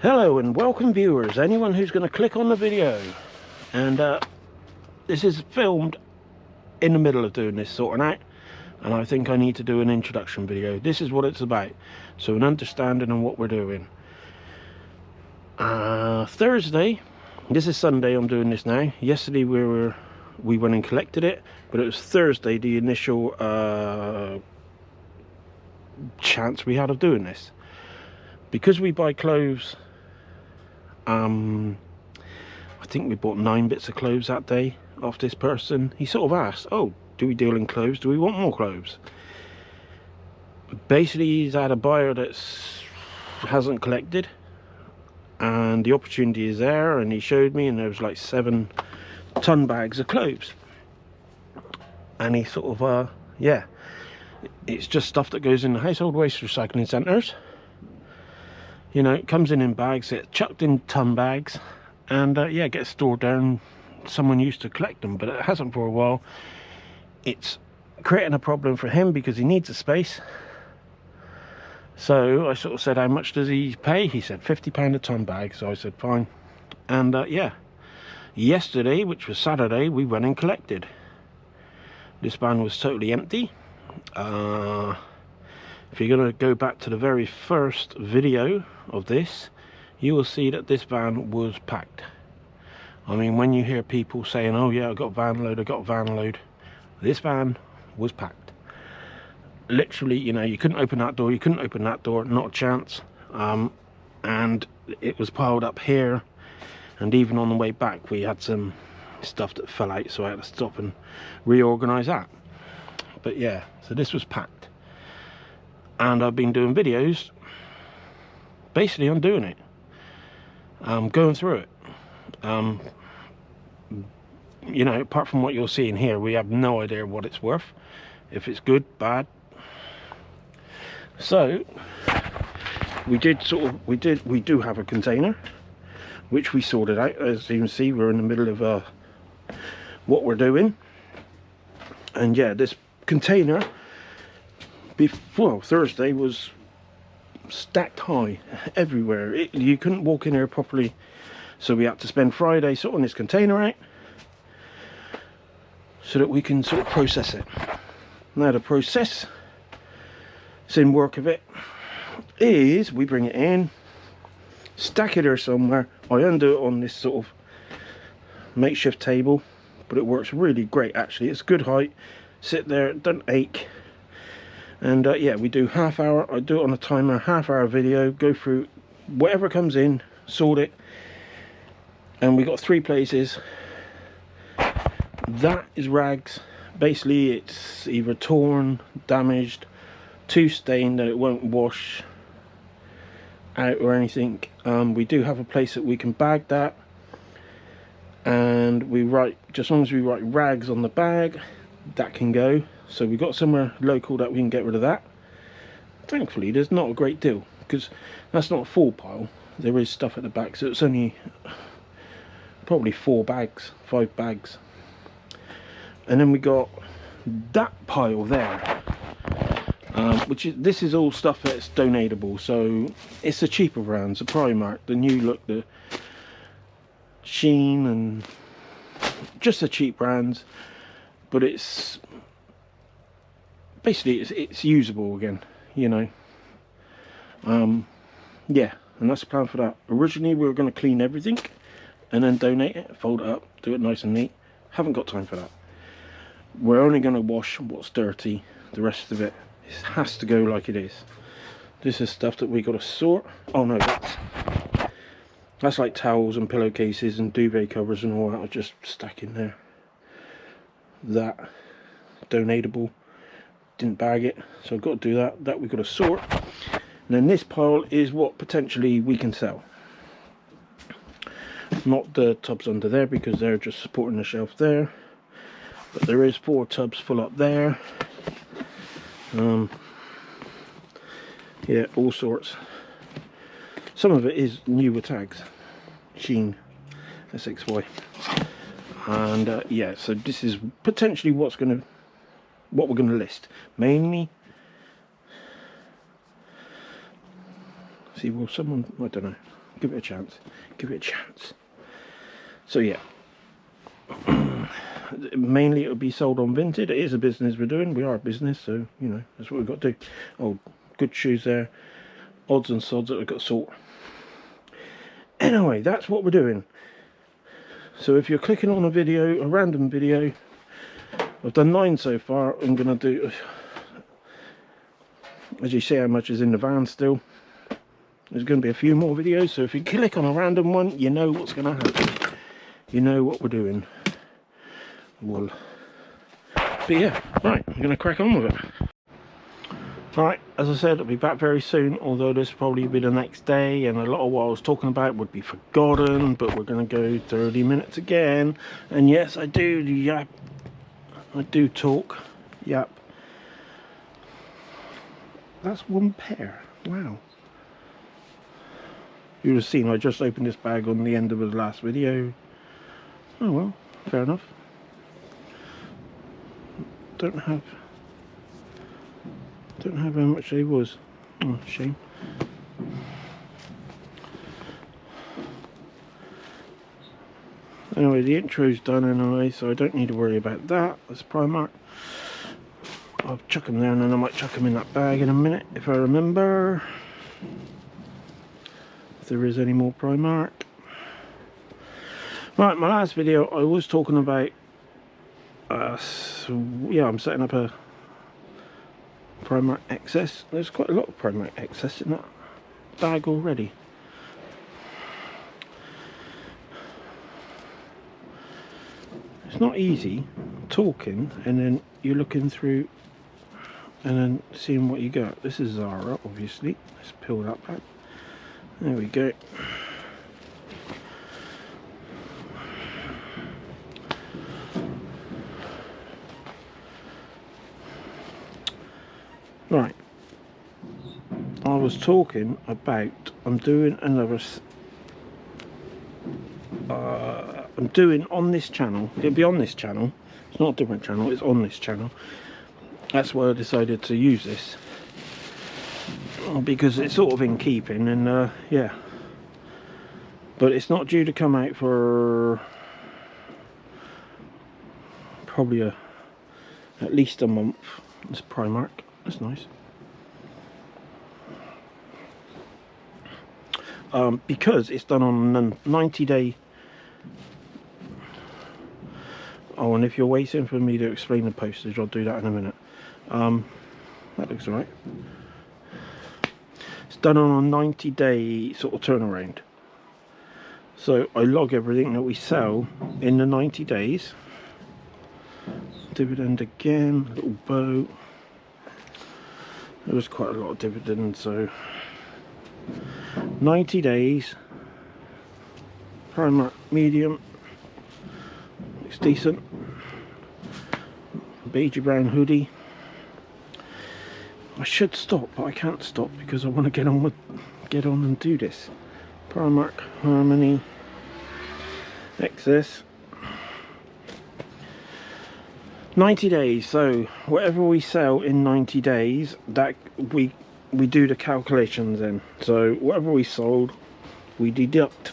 Hello and welcome viewers, anyone who's going to click on the video. And this is filmed in the middle of doing this sorting out, and I think I need to do an introduction video. This is what it's about, so an understanding of what we're doing. Thursday, this is Sunday I'm doing this now. Yesterday we went and collected it, but it was Thursday the initial chance we had of doing this. Because we buy clothes, I think we bought 9 bits of clothes that day off this person. He sort of asked, oh, do we deal in clothes? Do we want more clothes? Basically, he's had a buyer that hasn't collected, and the opportunity is there, and he showed me, and there was like 7 ton bags of clothes. And he sort of, yeah, it's just stuff that goes in the household waste recycling centres. You know, it comes in bags, it's chucked in ton bags, and yeah, gets stored down. Someone used to collect them, but it hasn't for a while. It's creating a problem for him because he needs a space. So I sort of said, how much does he pay? He said £50 a ton bag. So I said, fine. And yeah, yesterday, which was Saturday, we went and collected. This van was totally empty. If you're going to go back to the very first video of this, you will see that this van was packed. I mean, when you hear people saying, oh yeah, I got a van load, I got a van load, this van was packed. Literally, you know, you couldn't open that door, you couldn't open that door, not a chance. And it was piled up here, and even on the way back we had some stuff that fell out, so I had to stop and reorganize that. But yeah, so this was packed. And I've been doing videos basically on doing it, going through it. You know, apart from what you're seeing here, we have no idea what it's worth, if it's good, bad. So we do have a container which we sorted out. As you can see, we're in the middle of what we're doing. And yeah, this container before Thursday was stacked high everywhere. You couldn't walk in here properly, so we had to spend Friday sorting this container out so that we can sort of process it. Now the process in work of it is we bring it in, stack it here somewhere. I undo it on this sort of makeshift table, but it works really great actually. It's good height, sit there, it doesn't ache. And yeah, we do half hour, I do it on a timer, half-hour video, go through whatever comes in, sort it. And we got 3 places. That is rags. Basically it's either torn, damaged, too stained that it won't wash out or anything. We do have a place that we can bag that, and we write, just as long as we write rags on the bag, that can go. So we've got somewhere local that we can get rid of that. Thankfully there's not a great deal, because that's not a full pile, there is stuff at the back, so it's only probably 4 bags, 5 bags. And then we got that pile there, this is all stuff that's donatable. So it's the cheaper brands, the Primark, the New Look, the Shein, and just the cheap brands. But it's basically it's usable again, you know. Yeah, and that's the plan for that. Originally we were going to clean everything and then donate it, fold it up, do it nice and neat. Haven't got time for that. We're only going to wash what's dirty. The rest of it has to go like it is. This is stuff that we got to sort. Oh no, that's like towels and pillowcases and duvet covers and all that are just stuck in there. That donatable, didn't bag it, so I've got to do that we've got to sort. And then this pile is what potentially we can sell, not the tubs under there because they're just supporting the shelf there, but there is 4 tubs full up there. Yeah, all sorts. Some of it is newer tags, Shein, SXY. And yeah, so this is potentially what we're going to list. Mainly See, will someone, I don't know, Give it a chance. Give it a chance. So yeah. Mainly it will be sold on Vinted. It is a business we're doing. We are a business, so you know that's what we've got to do. Oh, good shoes there. Odds and sods that we've got to sort. Anyway, that's what we're doing. So if you're clicking on a video, a random video, I've done 9 so far. I'm going to do, as you see how much is in the van still. There's going to be a few more videos, so if you click on a random one, you know what's going to happen. You know what we're doing. Well, but yeah, right, I'm going to crack on with it. Right, as I said, I'll be back very soon, although this will probably be the next day, and a lot of what I was talking about would be forgotten, but we're going to go 30 minutes again. And yes, I do yap. I do talk. Yap. That's one pair. Wow. You would have seen I just opened this bag on the end of the last video. Oh well, fair enough. Don't have how much they was. Oh, shame. Anyway, the intro's done anyway, so I don't need to worry about that. That's Primark. I'll chuck them there, and then I might chuck them in that bag in a minute if I remember. If there is any more Primark. Right, my last video I was talking about. Yeah, I'm setting up a Primark excess. There's quite a lot of Primark excess in that bag already. It's not easy talking and then you're looking through and then seeing what you got. This is Zara, obviously. Let's peel that back. There we go. Right, I was talking about I'm doing another I'm doing on this channel. It'll be on this channel. It's not a different channel, it's on this channel. That's why I decided to use this, because it's sort of in keeping, and yeah, but it's not due to come out for probably at least a month. It's Primark. That's nice. Because it's done on a 90-day. Oh, and if you're waiting for me to explain the postage, I'll do that in a minute. That looks alright. It's done on a 90-day sort of turnaround. So I log everything that we sell in the 90 days. Dividend again, little bow. There was quite a lot of dividends, so 90 days. Primark medium. Looks decent. Beige brown hoodie. I should stop, but I can't stop because I want to get on and do this. Primark Harmony excess. 90 days, so whatever we sell in 90 days, that we do the calculations then. So whatever we sold, we deduct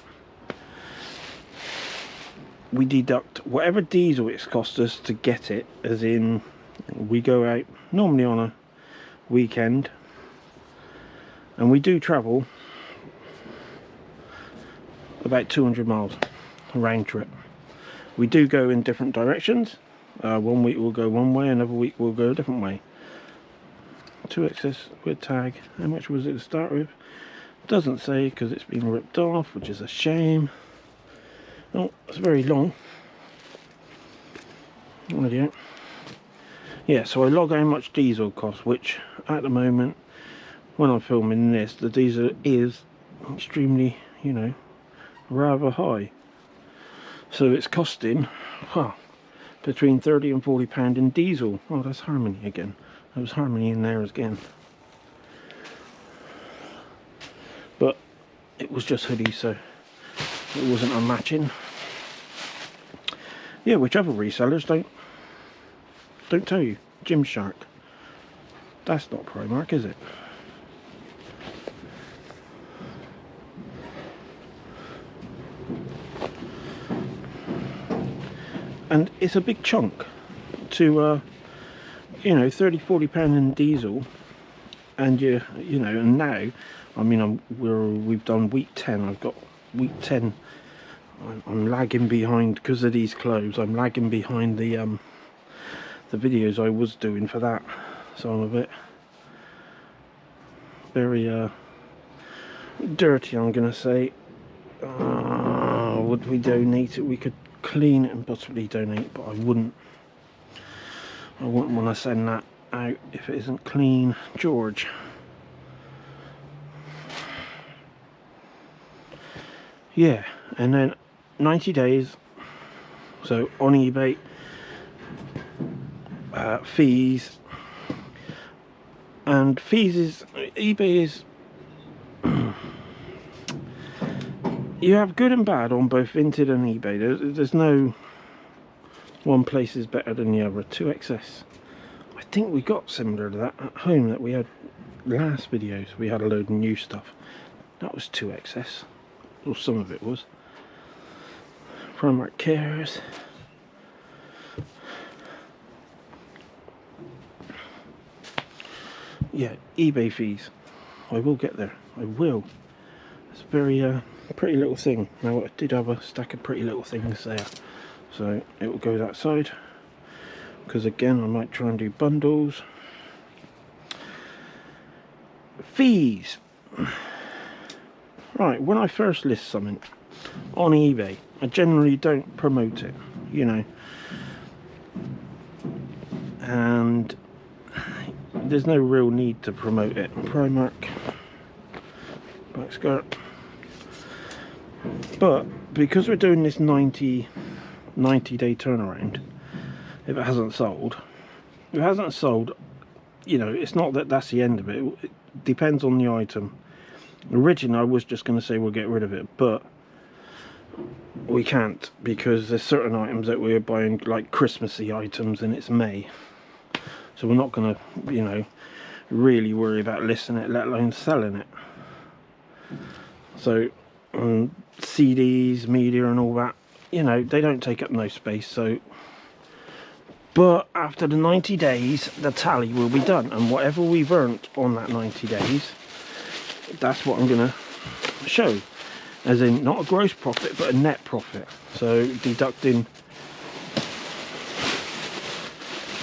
whatever diesel it's cost us to get it, as in we go out normally on a weekend and we do travel about 200 miles round trip. We do go in different directions. One week we'll go one way, another week we'll go a different way. 2 excess with tag. How much was it to start with? Doesn't say because it's been ripped off, which is a shame. Oh, it's very long. Audio. Yeah, so I log how much diesel costs, which at the moment, when I'm filming this, the diesel is extremely, you know, rather high. So it's costing, well, between 30 and 40 pound in diesel. Oh, that's Harmony again. There was Harmony in there again. But it was just hoodie, so it wasn't a matching. Yeah, which other resellers don't tell you. Gymshark. That's not Primark, is it? and it's a big chunk to you know, 30-40 pound in diesel. And you know, and now I mean we've done week 10. I've got week 10. I'm lagging behind because of these clothes. I'm lagging behind the videos I was doing for that, so I'm a bit very dirty, I'm gonna say. Would we donate it? We could clean it and possibly donate, but I wouldn't want to send that out if it isn't clean. George. Yeah, and then 90 days, so on eBay, fees, and fees is, eBay is, you have good and bad on both Vinted and eBay. There's no one place is better than the other. 2XS, I think we got similar to that at home that we had last videos. We had a load of new stuff. That was 2XS, or some of it was. Primark Cares. Yeah, eBay fees. I will get there. I will. It's a very pretty little thing. Now I did have a stack of pretty little things there, so it will go that side. Because again, I might try and do bundles. Fees. Right, when I first list something on eBay, I generally don't promote it, you know, and there's no real need to promote it. Primark, black skirt. But because we're doing this 90 day turnaround, if it hasn't sold, you know, it's not that that's the end of it. It depends on the item. Originally I was just going to say we'll get rid of it, but we can't, because there's certain items that we're buying, like Christmassy items, and it's May, so we're not going to, you know, really worry about listing it, let alone selling it. So CDs, media and all that, you know, they don't take up no space. So, but after the 90 days the tally will be done, and whatever we've earned on that 90 days, that's what I'm gonna show, as in not a gross profit but a net profit. So deducting,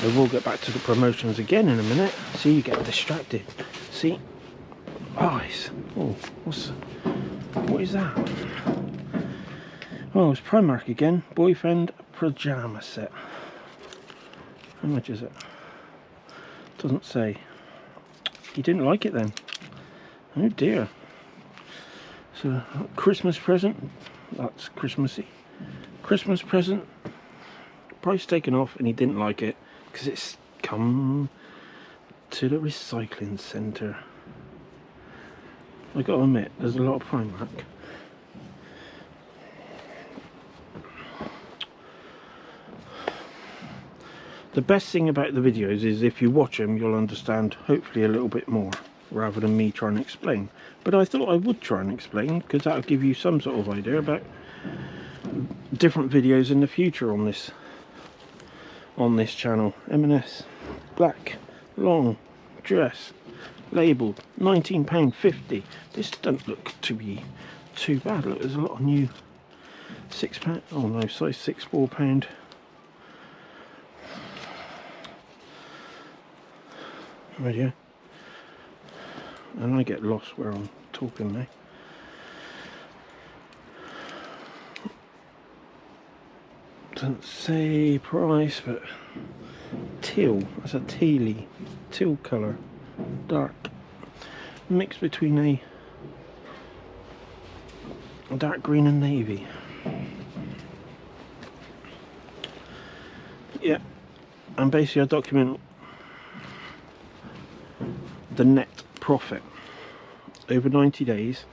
I will get back to the promotions again in a minute. See, you get distracted. See, eyes. Oh, what is that? Oh, it's Primark again. Boyfriend pajama set. How much is it? Doesn't say. You didn't like it then? Oh dear. So, Christmas present. That's Christmassy. Christmas present. Price taken off, and he didn't like it because it's come to the recycling centre. I gotta admit, there's a lot of Primark. The best thing about the videos is if you watch them, you'll understand hopefully a little bit more, rather than me trying to explain. But I thought I would try and explain, because that'll give you some sort of idea about different videos in the future on this channel. M&S black long dress, labelled £19.50. This doesn't look to be too bad. Look, there's a lot of new £6, oh no, size 6, £4. Right here. And I get lost where I'm talking now. Doesn't say price, but teal, that's a teal colour, dark, mixed between a dark green and navy. Yeah, and basically I document the net profit over 90 days,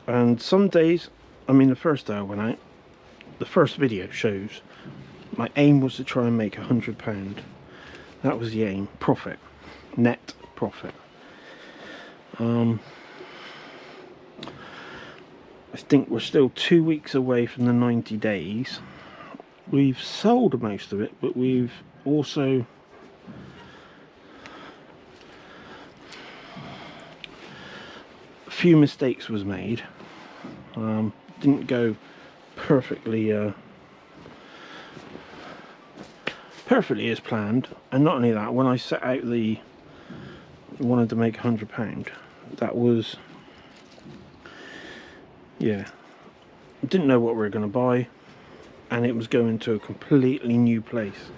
and some days, I mean the first day I went out, the first video shows my aim was to try and make £100. That was the aim. Profit, net profit. I think we're still 2 weeks away from the 90 days, we've sold most of it, but we've also a few mistakes was made. Didn't go perfectly perfectly as planned. And not only that, when I set out wanted to make £100, that was, yeah, didn't know what we were going to buy, and it was going to a completely new place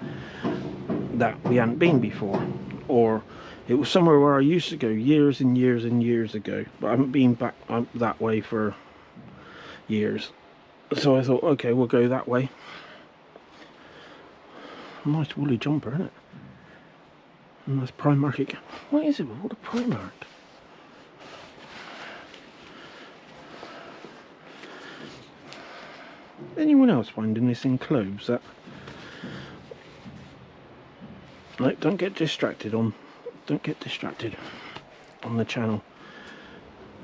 that we hadn't been before, or it was somewhere where I used to go years and years and years ago, but I haven't been back that way for years. So I thought, okay, we'll go that way. Nice woolly jumper, isn't it? Nice Primark. What is it with all the Primark? Anyone else finding this in clothes that... Like, don't get distracted on the channel.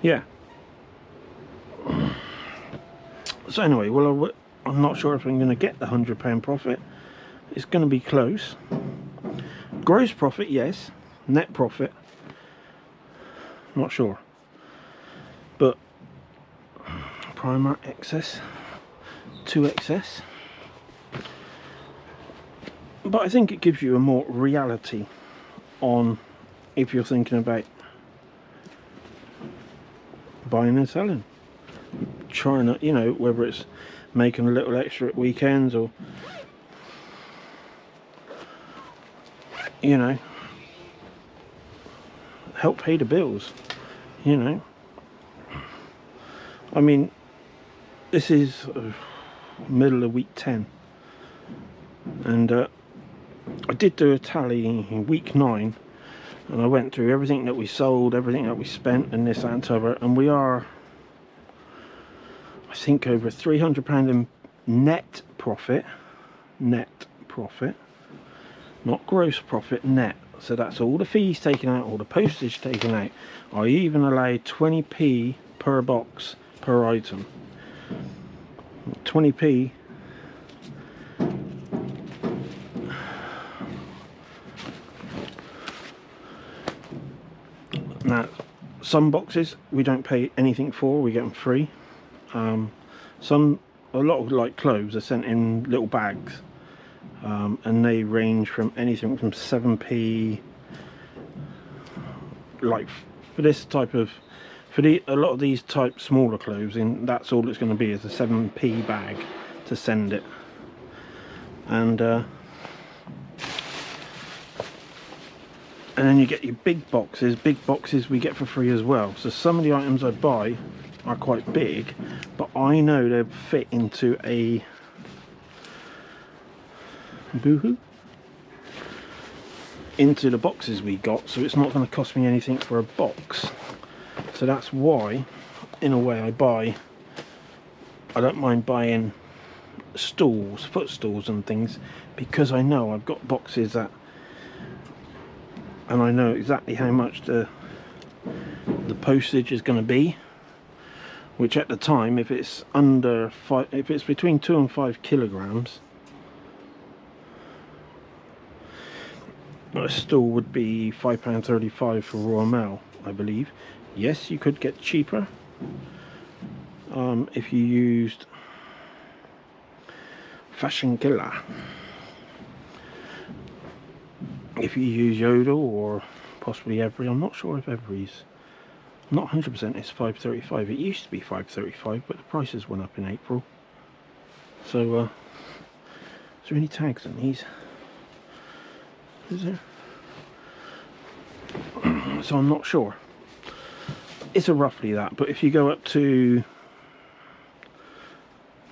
Yeah. So anyway, well, I'm not sure if I'm going to get the £100 profit. It's going to be close. Gross profit, yes. Net profit, not sure. But Primark excess, 2XS. But I think it gives you a more reality on if you're thinking about buying and selling. Trying to, you know, whether it's making a little extra at weekends or, you know, help pay the bills, you know. I mean, this is middle of week 10, and I did do a tally in week 9, and I went through everything that we sold, everything that we spent, and this, that and t'other, and we are, I think, over £300 in net profit, not gross profit, net. So that's all the fees taken out, all the postage taken out. I even allowed 20p per box per item. 20p now, some boxes we don't pay anything for, we get them free. A lot of like clothes are sent in little bags, and they range from anything from 7p, like for this type of, a lot of these type smaller clothes, that's all it's going to be, is a 7p bag to send it. And then you get your big boxes we get for free as well. So some of the items I buy are quite big, but I know they fit into a boohoo into the boxes we got, so it's not going to cost me anything for a box. So that's why, in a way, I don't mind buying stools, footstools and things, because I know I've got boxes that, and I know exactly how much the postage is going to be, which at the time, if it's under 5, if it's between 2 and 5 kilograms, a stool would be £5.35 for Royal Mail, I believe. Yes, you could get cheaper if you used Fashion Killer. If you use Yodel or possibly Every, I'm not sure if Every's, I'm not 100%, it's £5.35. It used to be £5.35, but the prices went up in April. So, is there any tags on these? Is there? So I'm not sure. It's a roughly that, but if you go up to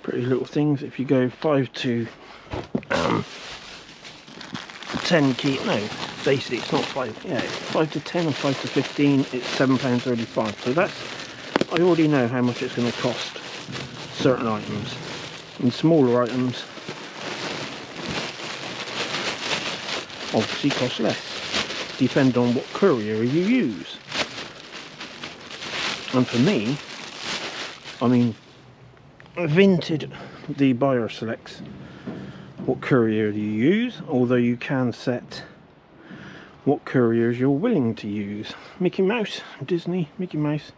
Pretty Little Things, if you go 5 to 10 key, no, basically it's not 5, yeah, 5 to 10 or 5 to 15, it's £7.35. So that's, I already know how much it's going to cost certain items. And smaller items obviously cost less, depending on what courier you use. And for me, I mean, Vinted, the buyer selects, what courier do you use, although you can set what couriers you're willing to use. Mickey Mouse, Disney, Mickey Mouse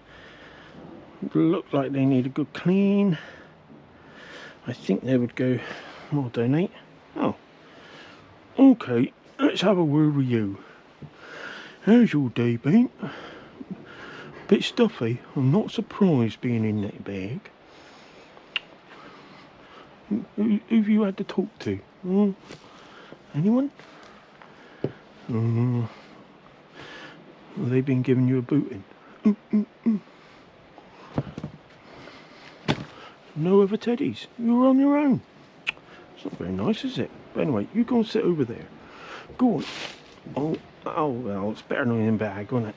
look like they need a good clean. I think they would go, I'll donate. Oh, okay, let's have a word with you. How's your day been? Bit stuffy. I'm not surprised being in that bag. Who've you had to talk to? Anyone? Have they been giving you a booting? No other teddies. You're on your own. It's not very nice, is it? But anyway, you go and sit over there. Go on. Oh well, it's better than in a bag, isn't it?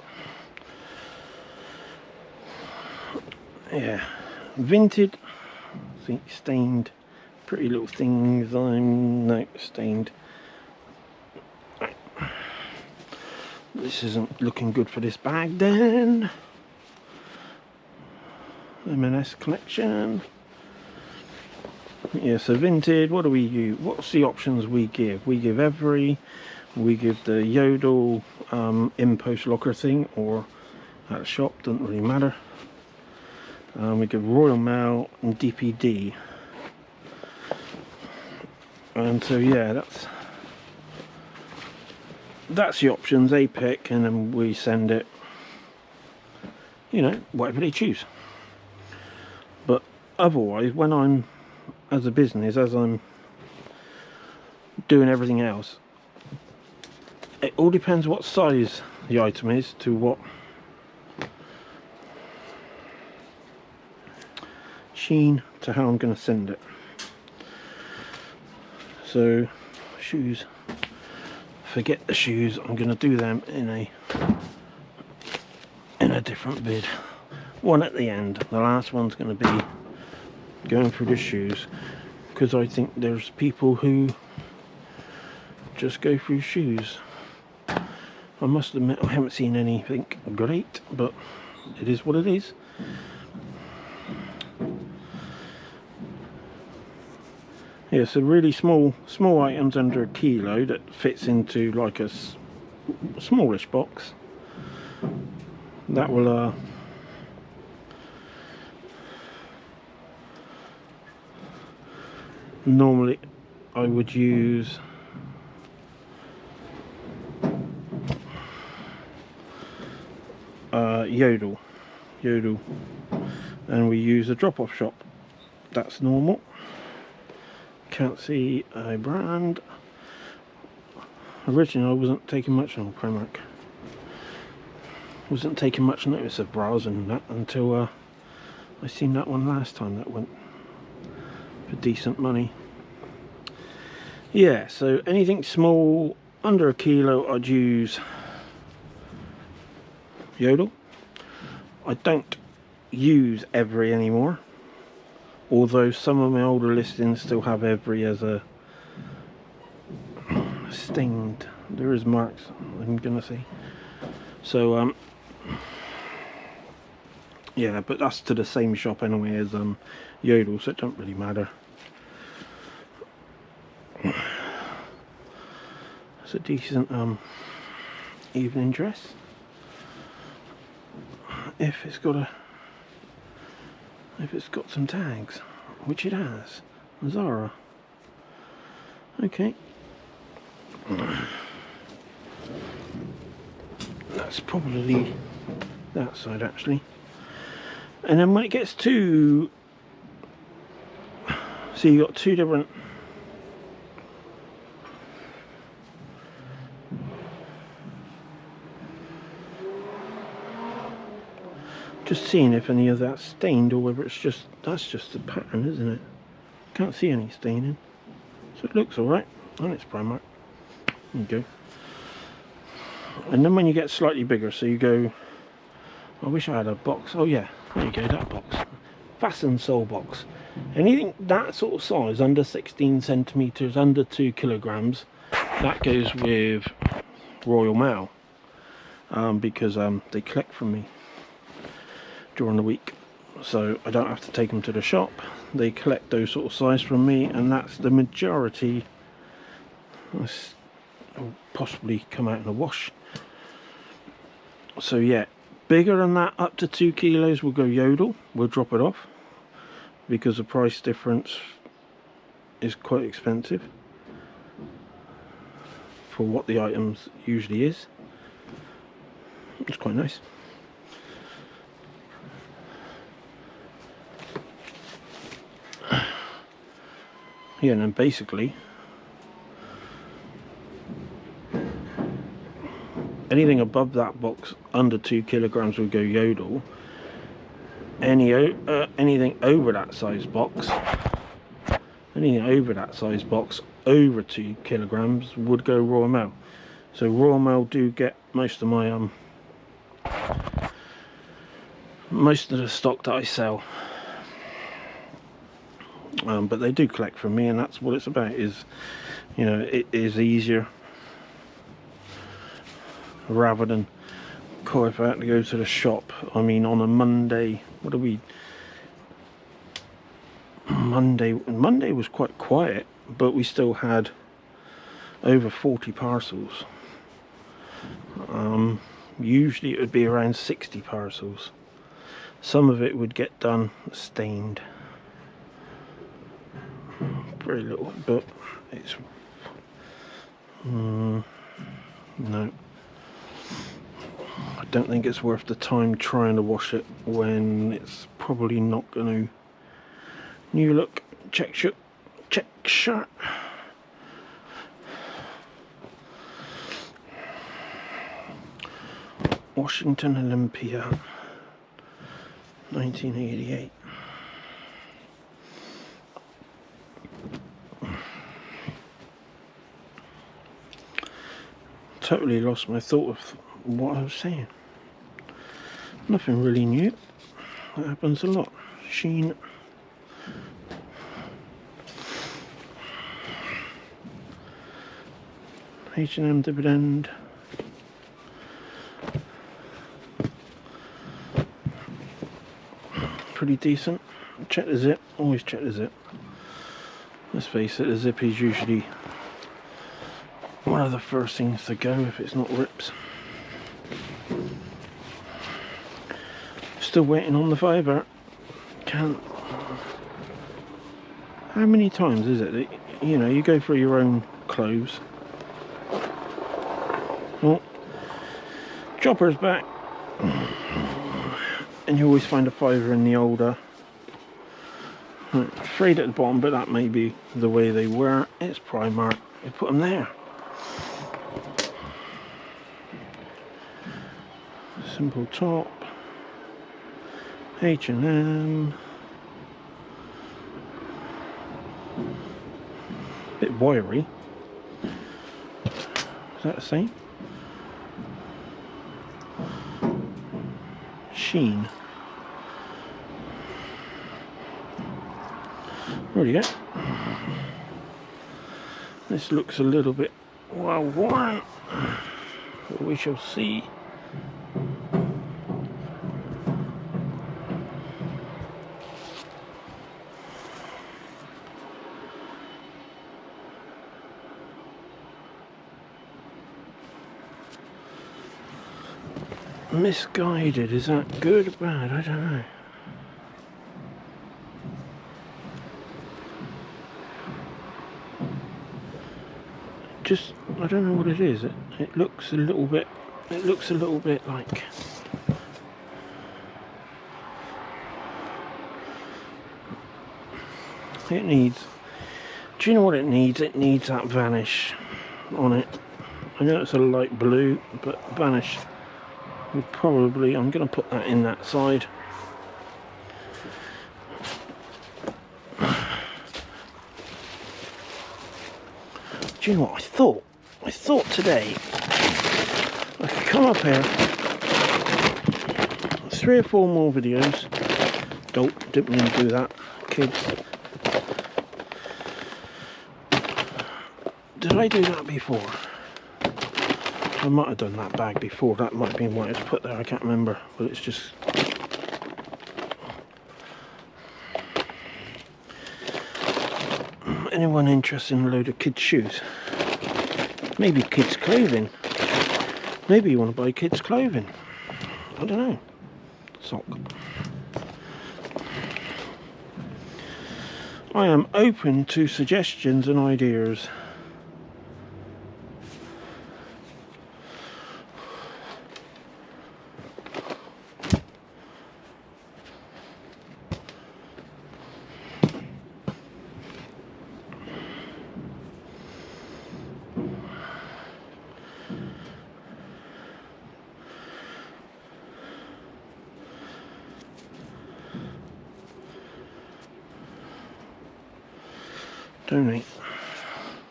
Yeah. Vinted. See, stained. Pretty little things. No, stained. Right. This isn't looking good for this bag then. M&S collection. Yeah, so Vinted, what do we use? What's the options we give? We give Every, we give the Yodel in-post locker thing, or at a shop, doesn't really matter. We give Royal Mail and DPD. And so yeah, that's the options they pick, and then we send it, you know, whatever they choose. But otherwise, when I'm, as a business, as I'm doing everything else, it all depends what size the item is to what sheen to how I'm going to send it. So shoes, forget the shoes, I'm going to do them in a different vid, one at the end. The last one's going to be going through the shoes, because I think there's people who just go through shoes. I must admit I haven't seen anything great, but it is what it is. Yeah, so really small items under a kilo that fits into like a smallish box. That will normally I would use Yodel, and we use a drop-off shop. That's normal. Can't see a brand. Originally I wasn't taking much on Primark. Wasn't taking much notice of bras and that until I seen that one last time that went for decent money. Yeah, so anything small under a kilo I'd use Yodel. I don't use Every anymore, although some of my older listings still have Every as a stained. There is marks, I'm gonna say. So yeah, but that's to the same shop anyway as Yodel, so it don't really matter. It's a decent evening dress, if it's got some tags, which it has. Zara. Okay. That's probably that side actually. And then when it gets to, so you got two different just seeing if any of that's stained or whether it's just, that's just the pattern, isn't it? Can't see any staining, so it looks alright, and it's Primark. There you go. And then when you get slightly bigger, so you go, I wish I had a box. Oh yeah, there you go, that box. Fasten sole box. Anything that sort of size, under 16 centimeters, under 2 kilograms, that goes with Royal Mail, because they collect from me during the week, so I don't have to take them to the shop. They collect those sort of size from me, and that's the majority This will possibly come out in a wash. So yeah, bigger than that, up to 2 kilos, will go Yodel. We'll drop it off because the price difference is quite expensive for what the items usually is. It's quite nice. Yeah, and then basically anything above that box under 2 kilograms will go Yodel. Anything over that size box, over 2 kilograms would go Royal Mail. So Royal Mail do get most of my most of the stock that I sell, but they do collect from me, and that's what it's about. Is, you know, it is easier rather than if I had to go to the shop. I mean, on a Monday, what are we? Monday was quite quiet, but we still had over 40 parcels. Usually it would be around 60 parcels. Some of it would get done stained, very little, but it's no, I don't think it's worth the time trying to wash it when it's probably not going to. New look, check shirt. Washington Olympia, 1988. Totally lost my thought of what I was saying. Nothing really new. That happens a lot. Sheen. H&M dividend. Pretty decent. Check the zip. Always check the zip. Let's face it, the zip is usually one of the first things to go if it's not rips. Still waiting on the fiver. Can't. How many times is it that, you know, you go for your own clothes? Oh, chopper's back, and you always find a fiver in the older. Frayed at the bottom, but that may be the way they were. It's Primark. They put them there. Simple top. H&M. Bit wiry. Is that the same? Sheen. Righty-o. This looks a little bit well worn, but we shall see. Misguided, is that good or bad? I don't know. Just, I don't know what it is. It looks a little bit, like, it needs, do you know what it needs? It needs that vanish on it. I know it's a light blue, but vanish would probably, I'm going to put that in that side. Do you know what I thought? I thought today I could come up here, 3 or 4 more videos. Didn't mean to do that, kids. Did I do that before? I might have done that bag before. That might have been what it's put there. I can't remember, but it's just. Anyone interested in a load of kids' shoes? Maybe kids' clothing. Maybe you want to buy kids' clothing. I don't know. Sock. I am open to suggestions and ideas. Donate.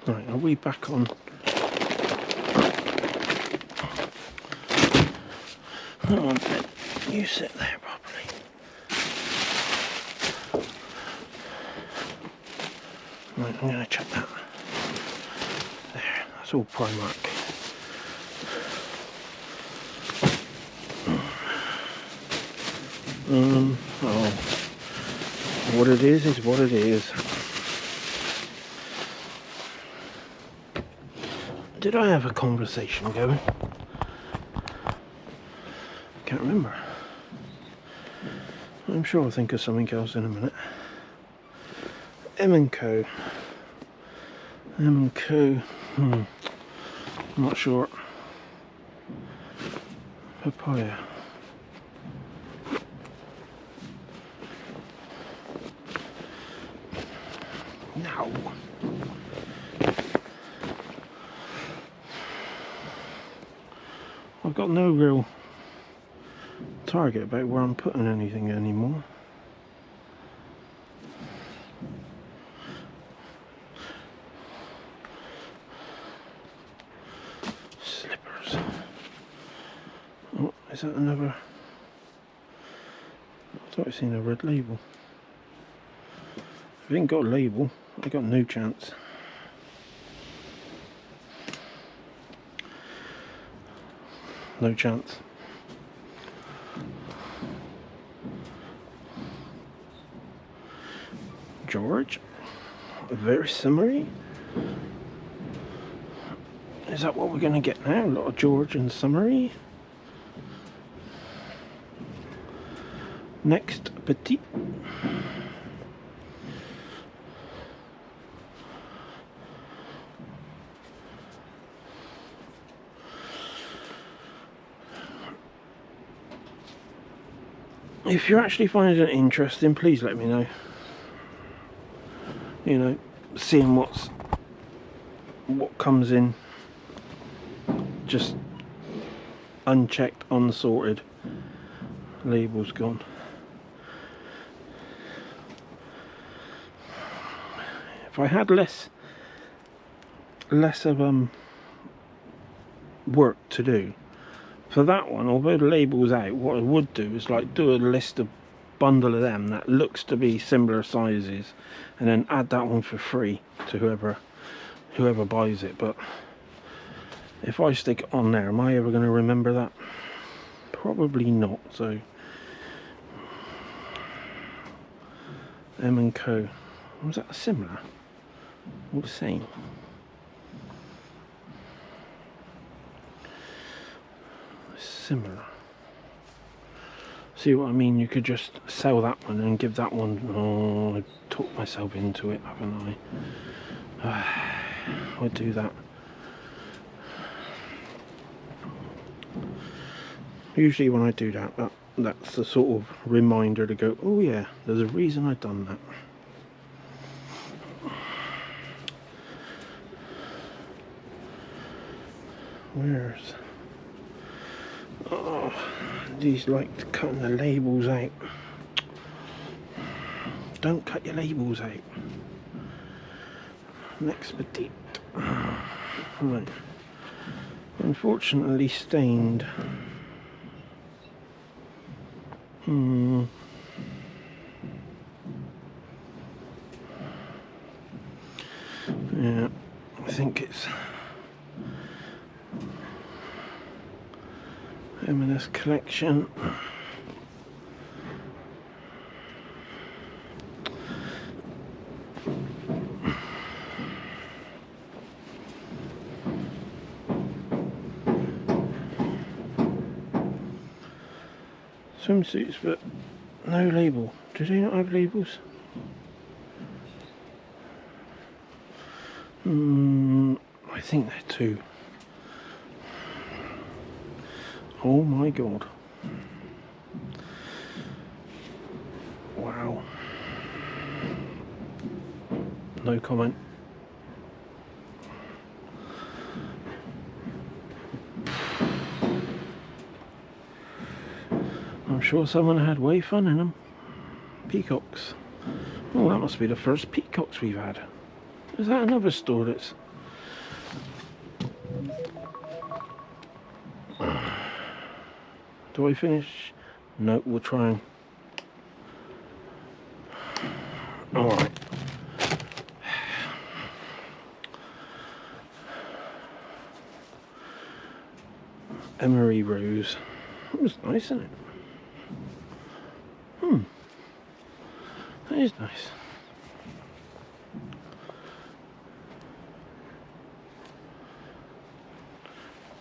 Right, are we back on? Come on, Ben. You sit there properly. Right, I'm going to check that. There, that's all Primark. Oh, what it is what it is. Did I have a conversation going? Can't remember. I'm sure I'll think of something else in a minute. M&Co. M&Co. I'm not sure. Papaya. No. I've got no real target about where I'm putting anything anymore. Slippers. Oh, is that another? I thought I seen a red label. If I ain't got a label, I got no chance. No chance. George, very summery. Is that what we're going to get now? A lot of George and summery. Next, petite. If you're actually finding it interesting, please let me know. You know, seeing what comes in just unchecked, unsorted, labels gone. If I had less of work to do for that one, although the label's out, what I would do is like do a list of bundle of them that looks to be similar sizes, and then add that one for free to whoever buys it. But if I stick it on there, am I ever going to remember that? Probably not. So M&Co, was that similar or the same? Similar. See what I mean? You could just sell that one and give that one. Oh, I talked myself into it, haven't I? I'll do that. Usually when I do that, that's the sort of reminder to go, oh yeah, there's a reason I've done that. Where's... Oh, these like cutting the labels out. Don't cut your labels out. Next petite. Right. Unfortunately stained. Yeah, I think it's M&S collection. Swimsuits, but no label. Do they not have labels? I think they're 2. Oh my god. Wow. No comment. I'm sure someone had way fun in them. Peacocks. Oh, that must be the first peacocks we've had. Is that another store that's... Do I finish? No, we'll try and... Alright. Emery Rose. That was nice, isn't it? That is nice.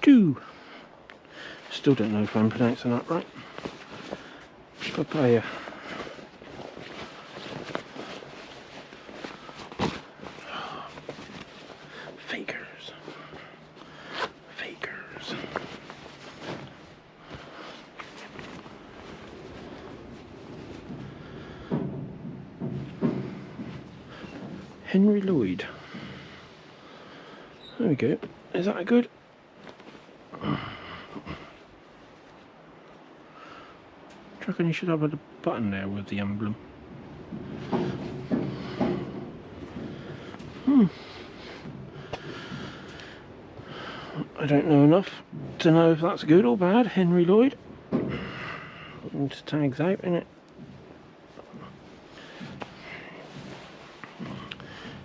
Two. Still don't know if I'm pronouncing that right. Papaya. Fakers. Fakers. Henry Lloyd. There we go. Is that good? I reckon you should have a button there with the emblem. I don't know enough to know if that's good or bad. Henry Lloyd. And tags out in it.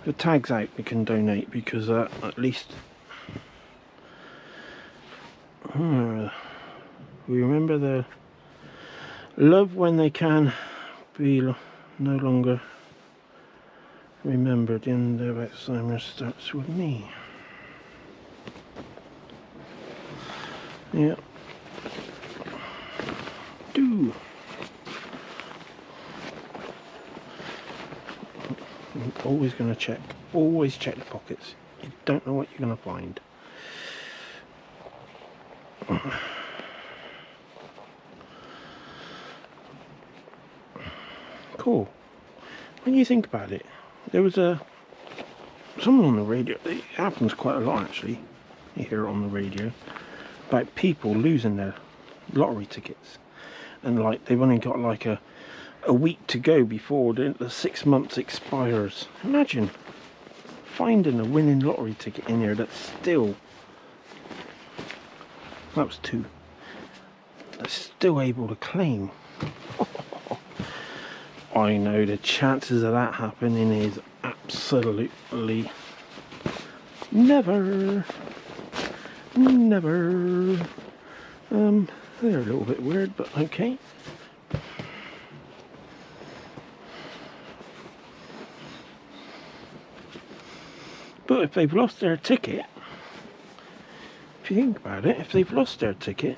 The tags out we can donate because at least we remember the love when they can be no longer remembered. In the Alzheimer's starts with me. Yeah. Do. I'm always going to check. Always check the pockets. You don't know what you're going to find. Cool. When you think about it, there was someone on the radio. It happens quite a lot actually. You hear it on the radio about people losing their lottery tickets, and like they've only got like a week to go before the 6 months expires. Imagine finding a winning lottery ticket in here that's still, that was 2, that's still able to claim. I know the chances of that happening is absolutely never. They're a little bit weird, but okay. But if they've lost their ticket, if you think about it, if they've lost their ticket,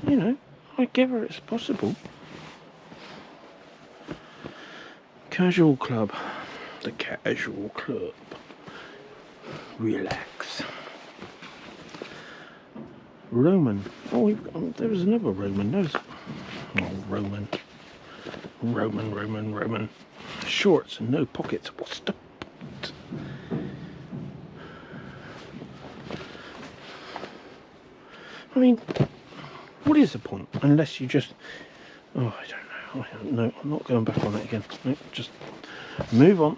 you know, I give her it's possible. Casual Club. The Casual Club. Relax. Roman. Oh, there was another Roman. There's... Oh, Roman. Roman. Shorts and no pockets. What's the point? I mean, what is the point? Unless you just... Oh, I don't know. No, I'm not going back on it again. No, just move on.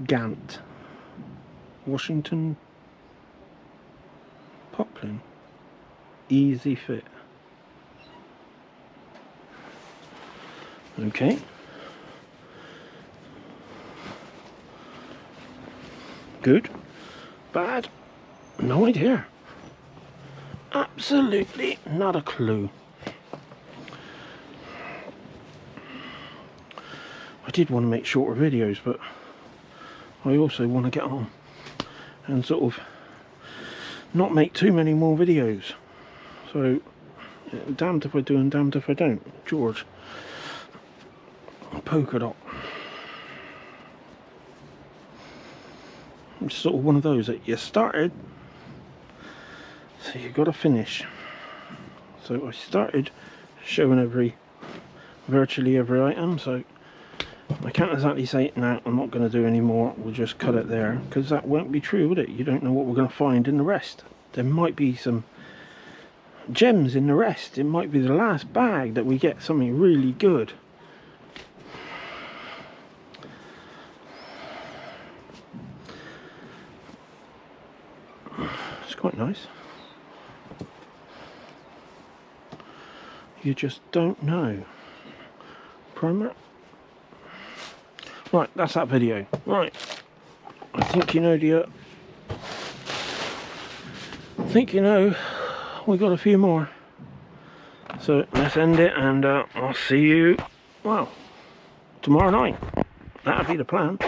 Gant. Washington Poplin. Easy fit. Okay. Good. Bad. No idea. Absolutely not a clue. I did want to make shorter videos, but I also want to get on and sort of not make too many more videos. So damned if I do and damned if I don't. George. Polka dot. It's sort of one of those that you started, so you've got to finish. So I started showing virtually every item, so I can't exactly say, no, I'm not going to do any more, we'll just cut it there, because that won't be true, would it? You don't know what we're going to find in the rest. There might be some gems in the rest. It might be the last bag that we get something really good. It's quite nice. You just don't know. Primer. Right, that's that video. Right, I think you know we got a few more. So let's end it, and I'll see you, well, tomorrow night. That'll be the plan.